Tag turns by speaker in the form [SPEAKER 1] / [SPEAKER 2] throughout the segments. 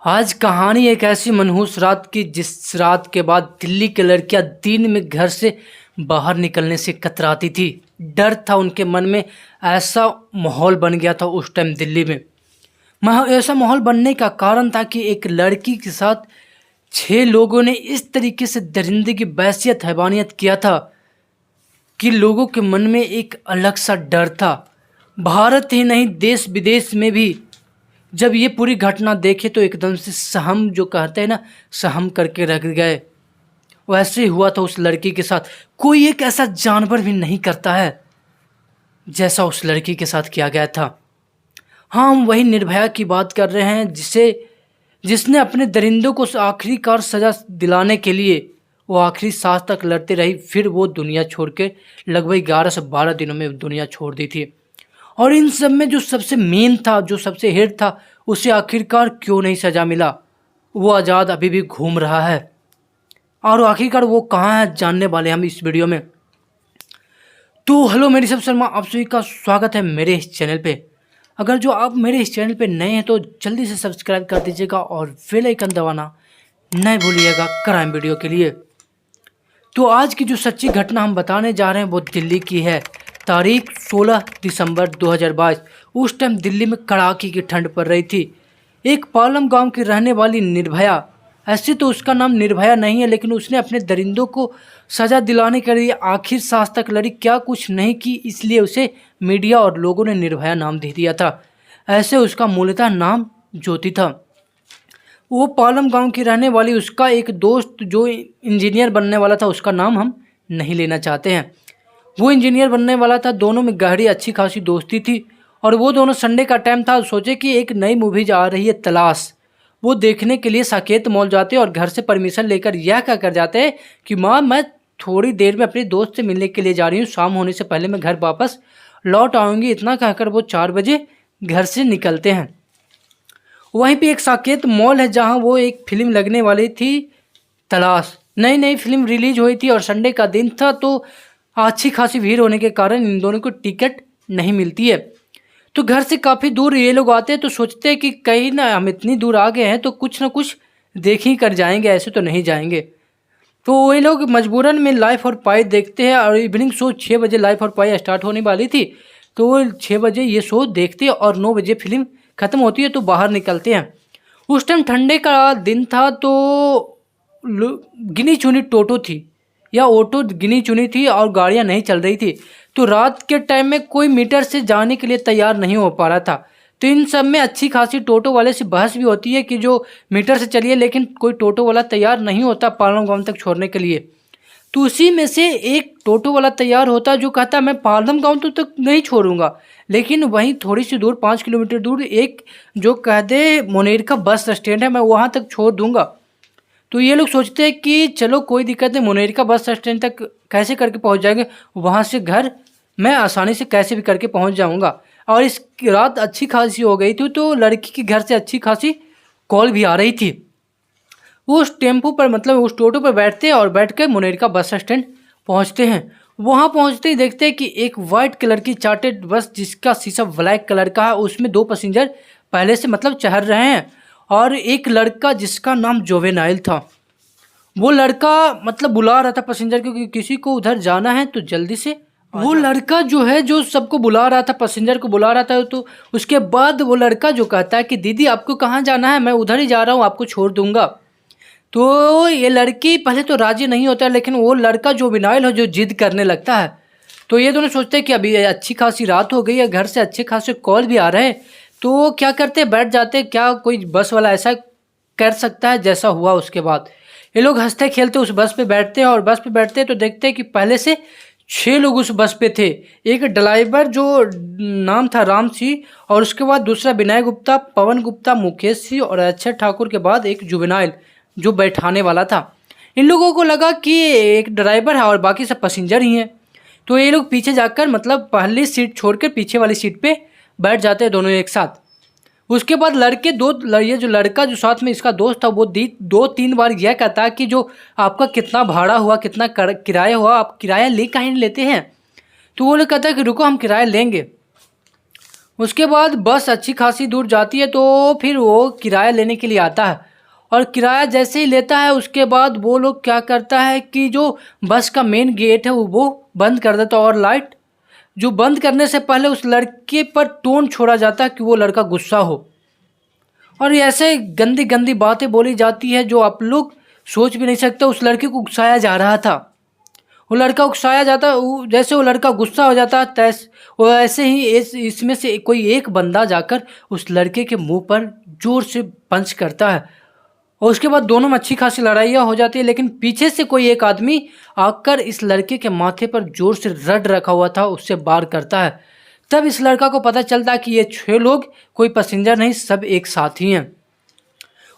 [SPEAKER 1] आज कहानी एक ऐसी मनहूस रात की जिस रात के बाद दिल्ली की लड़कियां दिन में घर से बाहर निकलने से कतराती थी। डर था उनके मन में। ऐसा माहौल बन गया था उस टाइम दिल्ली में। ऐसा माहौल बनने का कारण था कि एक लड़की के साथ 6 लोगों ने इस तरीके से दरिंदगी बैसियत हैवानियत किया था कि लोगों के मन में एक अलग सा डर था। भारत ही नहीं देश विदेश में भी जब ये पूरी घटना देखे तो एकदम से सहम, जो कहते हैं ना, सहम करके रख गए। वैसे ही हुआ था उस लड़की के साथ। कोई एक ऐसा जानवर भी नहीं करता है जैसा उस लड़की के साथ किया गया था। हाँ, हम वही निर्भया की बात कर रहे हैं जिसने अपने दरिंदों को आखिरकार सजा दिलाने के लिए वो आखिरी सांस तक लड़ती रही। फिर वो दुनिया छोड़ के लगभग 11 से 12 दिनों में दुनिया छोड़ दी थी। और इन सब में जो सबसे मेन था, जो सबसे हेड था, उसे आखिरकार क्यों नहीं सजा मिला? वो आज़ाद अभी भी घूम रहा है। और आखिरकार वो कहाँ है, जानने वाले हम इस वीडियो में। तो हेलो मेरी सब शर्मा, आप सभी का स्वागत है मेरे इस चैनल पे। अगर जो आप मेरे इस चैनल पे नए हैं तो जल्दी से सब्सक्राइब कर दीजिएगा और बेल आइकन दबाना नहीं भूलिएगा क्राइम वीडियो के लिए। तो आज की जो सच्ची घटना हम बताने जा रहे हैं वो दिल्ली की है। तारीख 16 दिसंबर 2022। उस टाइम दिल्ली में कड़ाके की ठंड पड़ रही थी। एक पालम गांव की रहने वाली निर्भया, ऐसे तो उसका नाम निर्भया नहीं है, लेकिन उसने अपने दरिंदों को सज़ा दिलाने के लिए आखिर सांस तक लड़ी। क्या कुछ नहीं की, इसलिए उसे मीडिया और लोगों ने निर्भया नाम दे दिया था। ऐसे उसका मूलतः नाम ज्योति था। वो पालम गांव की रहने वाली, उसका एक दोस्त जो इंजीनियर बनने वाला था, उसका नाम हम नहीं लेना चाहते हैं। वो इंजीनियर बनने वाला था। दोनों में गहरी अच्छी खासी दोस्ती थी। और वो दोनों, संडे का टाइम था, सोचे कि एक नई मूवी आ रही है तलाश, वो देखने के लिए साकेत मॉल जाते और घर से परमिशन लेकर यह क्या कर जाते हैं कि माँ, मैं थोड़ी देर में अपने दोस्त से मिलने के लिए जा रही हूँ, शाम होने से पहले मैं घर वापस लौट आऊँगी। इतना कहकर वो 4 बजे घर से निकलते हैं। वहीं पे एक साकेत मॉल है जहाँ वो एक फिल्म लगने वाली थी, तलाश। नई नई फिल्म रिलीज हुई थी और संडे का दिन था, तो अच्छी खासी भीड़ होने के कारण इन दोनों को टिकट नहीं मिलती है। तो घर से काफ़ी दूर ये लोग आते हैं, तो सोचते हैं कि कहीं ना, हम इतनी दूर आ गए हैं तो कुछ ना कुछ देख ही कर जाएंगे, ऐसे तो नहीं जाएंगे। तो ये लोग मजबूरन में लाइफ और पाई देखते हैं। और इवनिंग शो 6 बजे लाइफ और पाई स्टार्ट होने वाली थी, तो वो 6 बजे ये शो देखते हैं और 9 बजे फिल्म ख़त्म होती है तो बाहर निकलते हैं। उस टाइम ठंडे का दिन था, तो गिनी चुनी टोटो थी या ऑटो गिनी चुनी थी और गाड़ियाँ नहीं चल रही थी। तो रात के टाइम में कोई मीटर से जाने के लिए तैयार नहीं हो पा रहा था। तो इन सब में अच्छी खासी टोटो वाले से बहस भी होती है कि जो मीटर से चलिए, लेकिन कोई टोटो वाला तैयार नहीं होता पालम गांव तक छोड़ने के लिए। तो उसी में से एक टोटो वाला तैयार होता जो कहता मैं पालम गांव तो तक नहीं छोड़ूंगा, लेकिन वहीं थोड़ी सी दूर 5 किलोमीटर दूर एक जो कह दे मुनेर का बस स्टैंड है, मैं वहाँ तक छोड़ दूंगा। तो ये लोग सोचते हैं कि चलो कोई दिक्कत नहीं, मुनेरिका बस स्टैंड तक कैसे करके पहुंच जाएंगे, वहां से घर मैं आसानी से कैसे भी करके पहुंच जाऊंगा। और इस रात अच्छी खासी हो गई थी, तो लड़की के घर से अच्छी खासी कॉल भी आ रही थी। वो उस टेम्पो पर, मतलब उस टोटो पर बैठते हैं और बैठ कर मुनेरिका बस स्टैंड पहुँचते हैं। वहाँ पहुँचते ही देखते हैं कि एक वाइट कलर की चार्टेड बस, जिसका शीशा ब्लैक कलर का है, उसमें 2 पैसेंजर पहले से मतलब चढ़ रहे हैं। और एक लड़का जिसका नाम जोवेनाइल था, वो लड़का मतलब बुला रहा था पैसेंजर को कि किसी को उधर जाना है तो जल्दी से। वो लड़का जो है, जो सबको बुला रहा था, पैसेंजर को बुला रहा था। तो उसके बाद वो लड़का जो कहता है कि दीदी आपको कहाँ जाना है, मैं उधर ही जा रहा हूँ, आपको छोड़ दूंगा। तो ये लड़की पहले तो राजी नहीं होता, लेकिन वो लड़का जो विनाइल हो, जो जिद करने लगता है। तो ये दोनों सोचते हैं कि अभी अच्छी खासी रात हो गई है, घर से अच्छे खासे कॉल भी आ रहे हैं, तो क्या करते, बैठ जाते। क्या कोई बस वाला ऐसा कर सकता है जैसा हुआ। उसके बाद ये लोग हंसते खेलते उस बस पे बैठते हैं। और बस पे बैठते हैं तो देखते हैं कि पहले से 6 लोग उस बस पे थे। एक ड्राइवर जो नाम था राम सिंह, और उसके बाद दूसरा विनय गुप्ता, पवन गुप्ता, मुकेश सिंह और अक्षय ठाकुर के बाद एक जुवेनाइल जो बैठाने वाला था। इन लोगों को लगा कि एक ड्राइवर है और बाकी सब पैसेंजर ही हैं। तो ये लोग पीछे जाकर, मतलब पहली सीट छोड़कर पीछे वाली सीट पे बैठ जाते हैं दोनों एक साथ। उसके बाद लड़के ये जो लड़का जो साथ में इसका दोस्त था, वो 2-3 बार यह कहता है कि जो आपका कितना भाड़ा हुआ, कितना किराया हुआ, आप किराया ले काहे नहीं लेते हैं। तो वो लोग कहता है कि रुको हम किराया लेंगे। उसके बाद बस अच्छी खासी दूर जाती है तो फिर वो किराया लेने के लिए आता है। और किराया जैसे ही लेता है उसके बाद वो लोग क्या करता है कि जो बस का मेन गेट है वो बंद कर देता है, और लाइट जो बंद करने से पहले उस लड़के पर टोन छोड़ा जाता है कि वो लड़का गुस्सा हो। और ऐसे गंदी गंदी बातें बोली जाती है जो आप लोग सोच भी नहीं सकते। उस लड़के को उकसाया जा रहा था, वो लड़का उकसाया जाता, जैसे वो लड़का गुस्सा हो जाता है तैस वो ऐसे ही इसमें से कोई एक बंदा जाकर उस लड़के के मुंह पर जोर से पंच करता है। और उसके बाद दोनों में अच्छी खासी लड़ाइयाँ हो जाती है, लेकिन पीछे से कोई एक आदमी आकर इस लड़के के माथे पर जोर से रड रखा हुआ था उससे वार करता है। तब इस लड़का को पता चलता है कि ये 6 लोग कोई पैसेंजर नहीं, सब एक साथी हैं।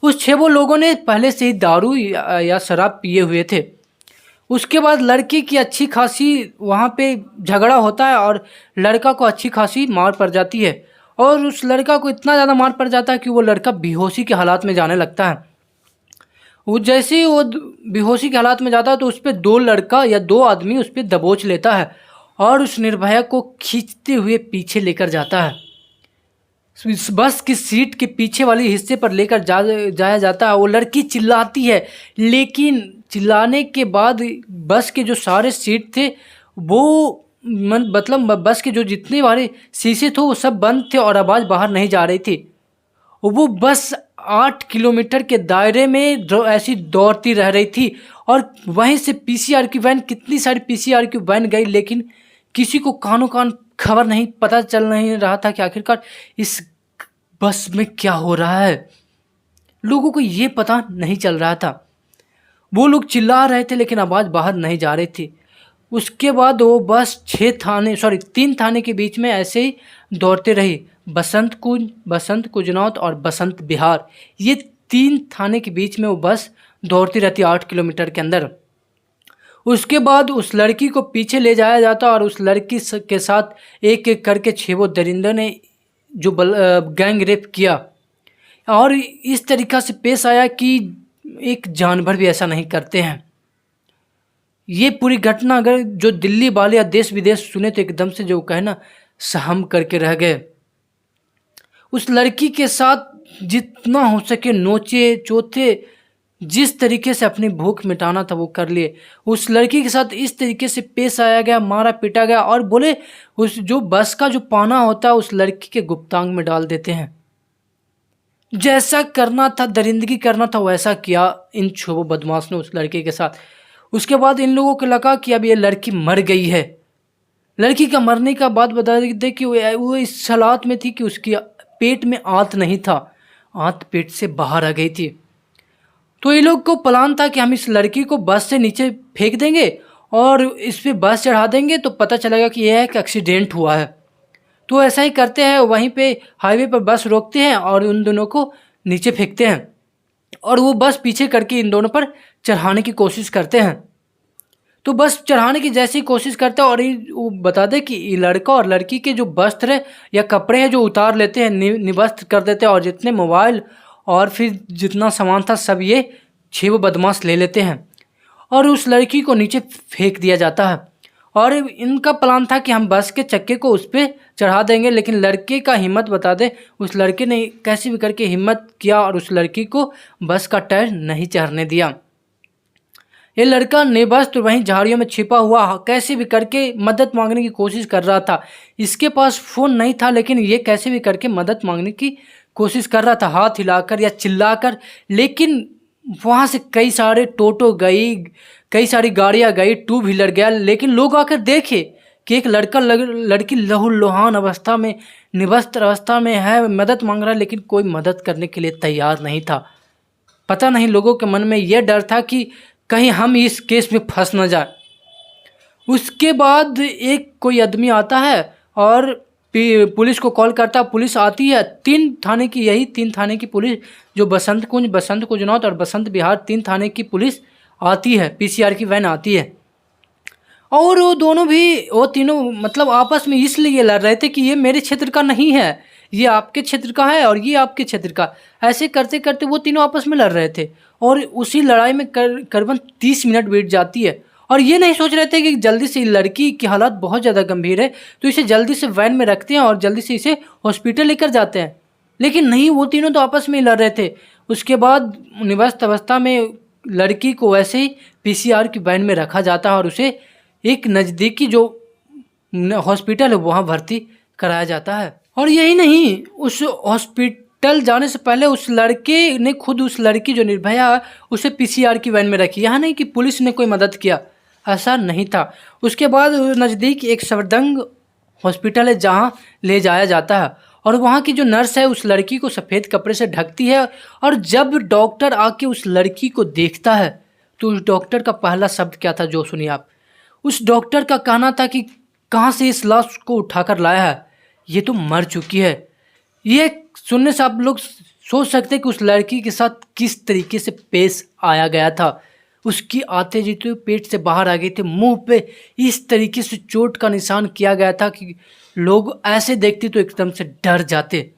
[SPEAKER 1] उस 6 वो लोगों ने पहले से ही दारू या शराब पिए हुए थे। उसके बाद लड़की की अच्छी खासी वहाँ पे झगड़ा होता है और लड़का को अच्छी खासी मार पड़ जाती है। और उस लड़का को इतना ज़्यादा मार पड़ जाता है कि वो लड़का बेहोशी के हालात में जाने लगता है। वो जैसे ही वो बेहोशी के हालात में जाता है तो उस पर 2 लड़का या 2 आदमी उस पर दबोच लेता है और उस निर्भया को खींचते हुए पीछे लेकर जाता है। इस बस की सीट के पीछे वाले हिस्से पर लेकर जाया जाता है। वो लड़की चिल्लाती है, लेकिन चिल्लाने के बाद बस के जो सारे सीट थे वो मतलब बस के जो जितने वाले शीशे थे वो सब बंद थे और आवाज़ बाहर नहीं जा रही थी। वो बस 8 किलोमीटर के दायरे में ऐसी दौड़ती रह रही थी। और वहीं से पीसीआर की वैन, कितनी सारी पीसीआर की वैन गई, लेकिन किसी को कानों कान खबर नहीं, पता चल नहीं रहा था कि आखिरकार इस बस में क्या हो रहा है। लोगों को ये पता नहीं चल रहा था। वो लोग चिल्ला रहे थे लेकिन आवाज़ बाहर नहीं जा रही थी। उसके बाद वो बस 3 थाने के बीच में ऐसे ही दौड़ते रही। बसंत कुंज, बसंत कुंजनौत और बसंत विहार, ये 3 थाने के बीच में वो बस दौड़ती रहती 8 किलोमीटर के अंदर। उसके बाद उस लड़की को पीछे ले जाया जाता और उस लड़की के साथ एक एक करके 6 वो दरिंदों ने जो गैंग रेप किया। और इस तरीक़ा से पेश आया कि एक जानवर भी ऐसा नहीं करते हैं। ये पूरी घटना अगर जो दिल्ली वाले या देश विदेश सुने तो एकदम से जो कहे ना सहम करके रह गए। उस लड़की के साथ जितना हो सके नोचे चोथे, जिस तरीके से अपनी भूख मिटाना था वो कर लिए। उस लड़की के साथ इस तरीके से पेश आया गया, मारा पीटा गया। और बोले उस जो बस का जो पाना होता है उस लड़की के गुप्तांग में डाल देते हैं। जैसा करना था, दरिंदगी करना था, वैसा किया इन 6 बदमाश ने उस लड़के के साथ। उसके बाद इन लोगों को लगा कि अब ये लड़की मर गई है। लड़की का मरने का बाद बता दे कि वो इस हालात में थी कि उसकी पेट में आंत नहीं था, आंत पेट से बाहर आ गई थी। तो ये लोग को प्लान था कि हम इस लड़की को बस से नीचे फेंक देंगे और इस पर बस चढ़ा देंगे तो पता चलेगा कि यह एक एक्सीडेंट हुआ है। तो ऐसा ही करते हैं, वहीं पे हाईवे पर बस रोकते हैं और उन दोनों को नीचे फेंकते हैं और वो बस पीछे करके इन दोनों पर चढ़ाने की कोशिश करते हैं। तो बस चढ़ाने की जैसी कोशिश करते हैं और वो बता दे कि ये लड़का और लड़की के जो वस्त्र है या कपड़े हैं जो उतार लेते हैं, निवस्त्र कर देते हैं और जितने मोबाइल और फिर जितना सामान था सब ये 6 बदमाश ले लेते हैं और उस लड़की को नीचे फेंक दिया जाता है। और इनका प्लान था कि हम बस के चक्के को उस पर चढ़ा देंगे, लेकिन लड़के का हिम्मत बता दे, उस लड़के ने कैसे भी करके हिम्मत किया और उस लड़की को बस का टायर नहीं चढ़ने दिया। ये लड़का निर्वस्त्र वहीं झाड़ियों में छिपा हुआ कैसे भी करके मदद मांगने की कोशिश कर रहा था। इसके पास फ़ोन नहीं था, लेकिन ये कैसे भी करके मदद मांगने की कोशिश कर रहा था, हाथ हिलाकर या चिल्लाकर। लेकिन वहाँ से कई सारे टोटो गई, कई सारी गाड़ियाँ गई, 2 व्हीलर गया, लेकिन लोग आकर देखे कि एक लड़की लहूलुहान अवस्था में, निवस्त्र अवस्था में है, मदद मांग रहा है, लेकिन कोई मदद करने के लिए तैयार नहीं था। पता नहीं लोगों के मन में यह डर था कि कहीं हम इस केस में फंस न जाए। उसके बाद एक कोई आदमी आता है और पुलिस को कॉल करता है। पुलिस आती है, 3 थाने की पुलिस, जो बसंत कुंज, बसंत कुंजनौत और बसंत विहार 3 थाने की पुलिस आती है, पीसीआर की वैन आती है। और वो तीनों मतलब आपस में इसलिए लड़ रहे थे कि ये मेरे क्षेत्र का नहीं है, ये आपके क्षेत्र का है और ये आपके क्षेत्र का। ऐसे करते करते वो तीनों आपस में लड़ रहे थे और उसी लड़ाई में करीबन 30 मिनट बीत जाती है। और ये नहीं सोच रहे थे कि जल्दी से लड़की की हालत बहुत ज़्यादा गंभीर है तो इसे जल्दी से वैन में रखते हैं और जल्दी से इसे हॉस्पिटल लेकर जाते हैं। लेकिन नहीं, वो तीनों तो आपस में ही लड़ रहे थे। उसके बाद निवस्त अवस्था में लड़की को वैसे ही पीसीआर की वैन में रखा जाता है और उसे एक नज़दीकी जो हॉस्पिटल है वहाँ भर्ती कराया जाता है। और यही नहीं, उस हॉस्पिटल जाने से पहले उस लड़के ने खुद उस लड़की जो निर्भया है उसे पीसीआर की वैन में रखी। यहाँ नहीं कि पुलिस ने कोई मदद किया, ऐसा नहीं था। उसके बाद नज़दीक एक सफदरजंग हॉस्पिटल है जहाँ ले जाया जाता है और वहाँ की जो नर्स है उस लड़की को सफ़ेद कपड़े से ढकती है। और जब डॉक्टर आके उस लड़की को देखता है तो उस डॉक्टर का पहला शब्द क्या था, जो सुनिए आप। उस डॉक्टर का कहना था कि कहाँ से इस लाश को उठाकर लाया है, ये तो मर चुकी है। ये सुनने से आप लोग सोच सकते हैं कि उस लड़की के साथ किस तरीके से पेश आया गया था। उसकी आते जी तो पेट से बाहर आ गई थी, मुंह पे इस तरीके से चोट का निशान किया गया था कि लोग ऐसे देखते तो एकदम से डर जाते।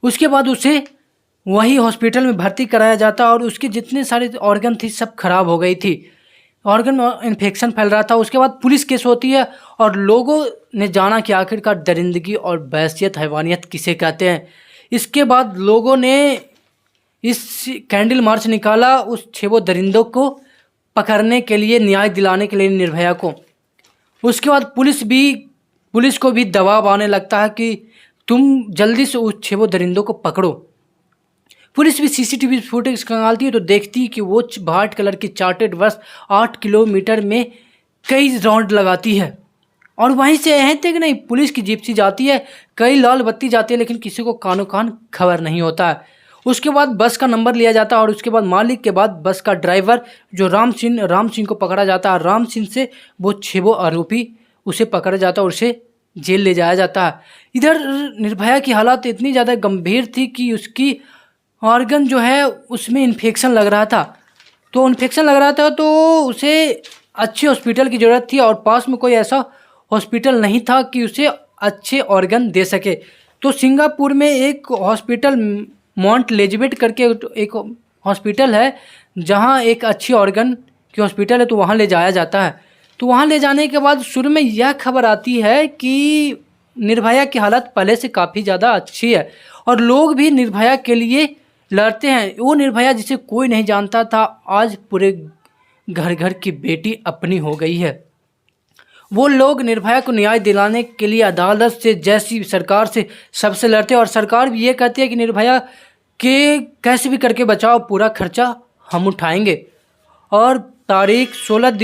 [SPEAKER 1] उसके बाद उसे वही हॉस्पिटल में भर्ती कराया जाता और उसके जितने सारे ऑर्गन थी सब खराब हो गई थी, ऑर्गन इन्फेक्शन फैल रहा था। उसके बाद पुलिस केस होती है और लोगों ने जाना कि आखिरकार दरिंदगी और वहशियत हैवानियत किसे कहते हैं। इसके बाद लोगों ने इस कैंडल मार्च निकाला उस 6 दरिंदों को पकड़ने के लिए, न्याय दिलाने के लिए निर्भया को। उसके बाद पुलिस को भी दबाव आने लगता है कि तुम जल्दी से उस 6 दरिंदों को पकड़ो। पुलिस भी सीसीटीवी फुटेज खंगालती है तो देखती है कि वो वाइट कलर की चार्टेड बस 8 किलोमीटर में कई राउंड लगाती है और वहीं से यहीं तक नहीं, पुलिस की जीप सी जाती है, कई लाल बत्ती जाती है, लेकिन किसी को कानो कान खबर नहीं होता है। उसके बाद बस का नंबर लिया जाता है और उसके बाद मालिक के बाद बस का ड्राइवर जो राम सिंह को पकड़ा जाता है। राम सिंह से वो 6 आरोपी उसे पकड़ा जाता है और उसे जेल ले जाया जाता है। इधर निर्भया की हालत इतनी ज़्यादा गंभीर थी कि उसकी ऑर्गन जो है उसमें इन्फेक्शन लग रहा था, तो उसे अच्छे हॉस्पिटल की ज़रूरत थी और पास में कोई ऐसा हॉस्पिटल नहीं था कि उसे अच्छे ऑर्गन दे सके। तो सिंगापुर में एक हॉस्पिटल माउंट एलिजाबेथ करके एक हॉस्पिटल है जहाँ एक अच्छी ऑर्गन की हॉस्पिटल है, तो वहाँ ले जाया जाता है। तो वहाँ ले जाने के बाद शुरू में यह खबर आती है कि निर्भया की हालत पहले से काफ़ी ज़्यादा अच्छी है और लोग भी निर्भया के लिए लड़ते हैं। वो निर्भया जिसे कोई नहीं जानता था आज पूरे घर घर की बेटी अपनी हो गई है। वो लोग निर्भया को न्याय दिलाने के लिए अदालत से, जैसी सरकार से, सबसे लड़ते हैं और सरकार भी ये कहती है कि निर्भया के कैसे भी करके बचाओ, पूरा खर्चा हम उठाएंगे। और तारीख 26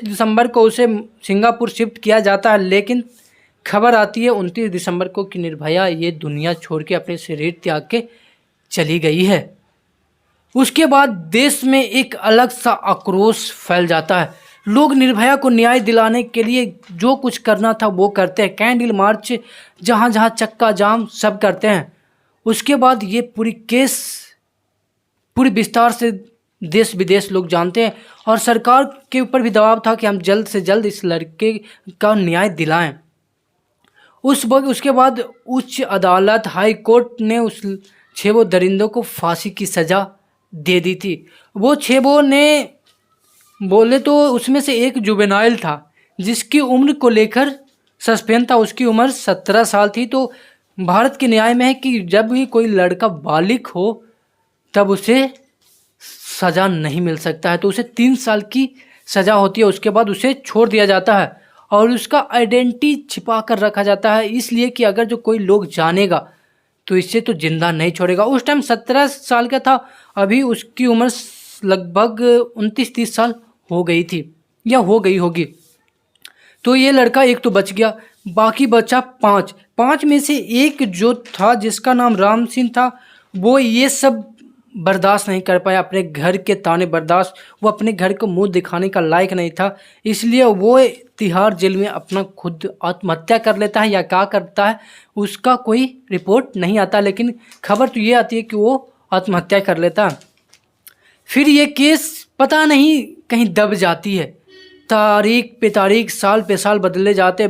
[SPEAKER 1] दिसंबर को उसे सिंगापुर शिफ्ट किया जाता है, लेकिन खबर आती है 29 दिसंबर को कि निर्भया ये दुनिया छोड़ के अपने शरीर त्याग के चली गई है। उसके बाद देश में एक अलग सा आक्रोश फैल जाता है। लोग निर्भया को न्याय दिलाने के लिए जो कुछ करना था वो करते हैं, कैंडल मार्च, जहाँ जहाँ चक्का जाम सब करते हैं। उसके बाद ये पूरी विस्तार से देश विदेश लोग जानते हैं और सरकार के ऊपर भी दबाव था कि हम जल्द से जल्द इस लड़के का न्याय दिलाएं। उसके बाद उच्च अदालत, हाई कोर्ट ने उस 6 दरिंदों को फांसी की सज़ा दे दी थी। वो 6 ने बोले तो उसमें से एक जुवेनाइल था जिसकी उम्र को लेकर सस्पेंस था, उसकी उम्र 17 साल थी। तो भारत के न्याय में है कि जब भी कोई लड़का बालिग हो तब उसे सज़ा नहीं मिल सकता है, तो उसे 3 साल की सज़ा होती है। उसके बाद उसे छोड़ दिया जाता है और उसका आइडेंटिटी छिपा कर रखा जाता है, इसलिए कि अगर जो कोई लोग जानेगा तो इससे तो जिंदा नहीं छोड़ेगा। उस टाइम 17 साल का था, अभी उसकी उम्र लगभग 29-30 साल हो गई थी या हो गई होगी। तो ये लड़का एक तो बच गया, बाकी बचा 5 में से एक जो था जिसका नाम राम सिंह था, वो ये सब बर्दाश्त नहीं कर पाया, अपने घर के ताने बर्दाश्त, वो अपने घर को मुंह दिखाने का लायक नहीं था, इसलिए वो तिहाड़ जेल में अपना खुद आत्महत्या कर लेता है या क्या करता है उसका कोई रिपोर्ट नहीं आता, लेकिन खबर तो ये आती है कि वो आत्महत्या कर लेता है। फिर ये केस पता नहीं कहीं दब जाती है, तारीख पे तारीख, साल पे साल बदले जाते।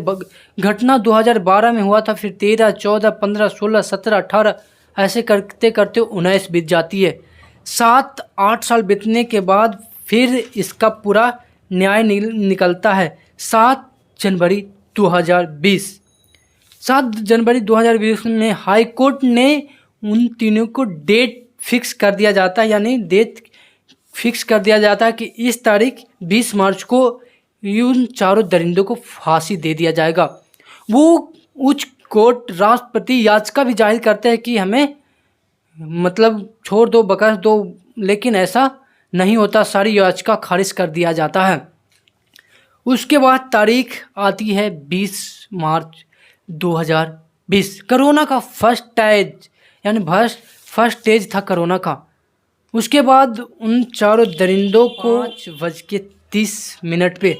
[SPEAKER 1] घटना 2012 में हुआ था, फिर 13, 14, 15, 16, 17, 18 ऐसे करते करते 19 बीत जाती है। 7-8 साल बीतने के बाद फिर इसका पूरा न्याय निकलता है 7 जनवरी 2020। 7 जनवरी 2020 में हाई कोर्ट ने उन तीनों को डेट फिक्स कर दिया जाता है, यानी डेट फिक्स कर दिया जाता है कि इस तारीख 20 मार्च को उन चारों दरिंदों को फांसी दे दिया जाएगा। वो उच्च कोर्ट राष्ट्रपति याचिका भी जाहिर करते हैं कि हमें मतलब छोड़ दो, बख्श दो, लेकिन ऐसा नहीं होता, सारी याचिका खारिज कर दिया जाता है। उसके बाद तारीख आती है 20 मार्च 2020। कोरोना का फर्स्ट स्टेज, यानी फर्स्ट स्टेज था कोरोना का। उसके बाद उन चारों दरिंदों को 5:30 पे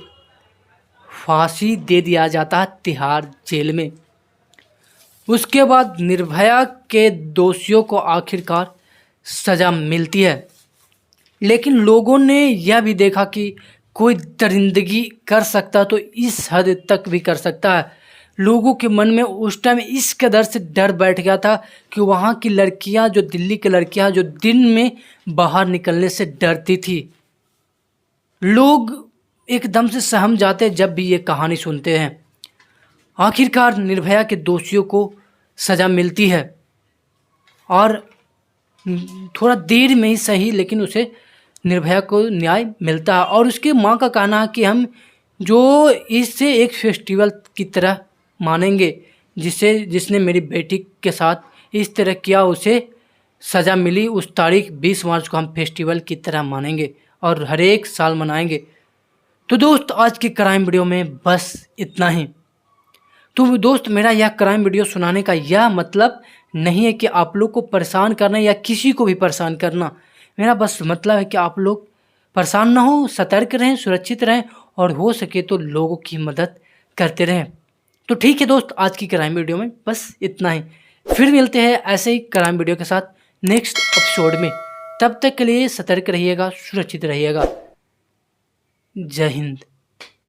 [SPEAKER 1] फांसी दे दिया जाता है तिहाड़ जेल में। उसके बाद निर्भया के दोषियों को आखिरकार सज़ा मिलती है, लेकिन लोगों ने यह भी देखा कि कोई दरिंदगी कर सकता तो इस हद तक भी कर सकता है। लोगों के मन में उस टाइम इस कदर से डर बैठ गया था कि वहाँ की लड़कियाँ, जो दिल्ली की लड़कियाँ जो दिन में बाहर निकलने से डरती थी, लोग एकदम से सहम जाते जब भी ये कहानी सुनते हैं। आखिरकार निर्भया के दोषियों को सज़ा मिलती है और थोड़ा देर में ही सही, लेकिन उसे निर्भया को न्याय मिलता है। और उसकी माँ का कहना है कि हम जो इसे एक फेस्टिवल की तरह मानेंगे, जिसने मेरी बेटी के साथ इस तरह किया, उसे सज़ा मिली, उस तारीख 20 मार्च को हम फेस्टिवल की तरह मानेंगे और हर एक साल मनाएंगे। तो दोस्त, आज की क्राइम वीडियो में बस इतना ही। तो दोस्त, मेरा यह क्राइम वीडियो सुनाने का यह मतलब नहीं है कि आप लोग को परेशान करना या किसी को भी परेशान करना। मेरा बस मतलब है कि आप लोग परेशान ना हो, सतर्क रहें, सुरक्षित रहें और हो सके तो लोगों की मदद करते रहें। तो ठीक है दोस्त, आज की क्राइम वीडियो में बस इतना ही। फिर मिलते हैं ऐसे ही क्राइम वीडियो के साथ नेक्स्ट एपिसोड में। तब तक के लिए सतर्क रहिएगा, सुरक्षित रहिएगा। जय हिंद।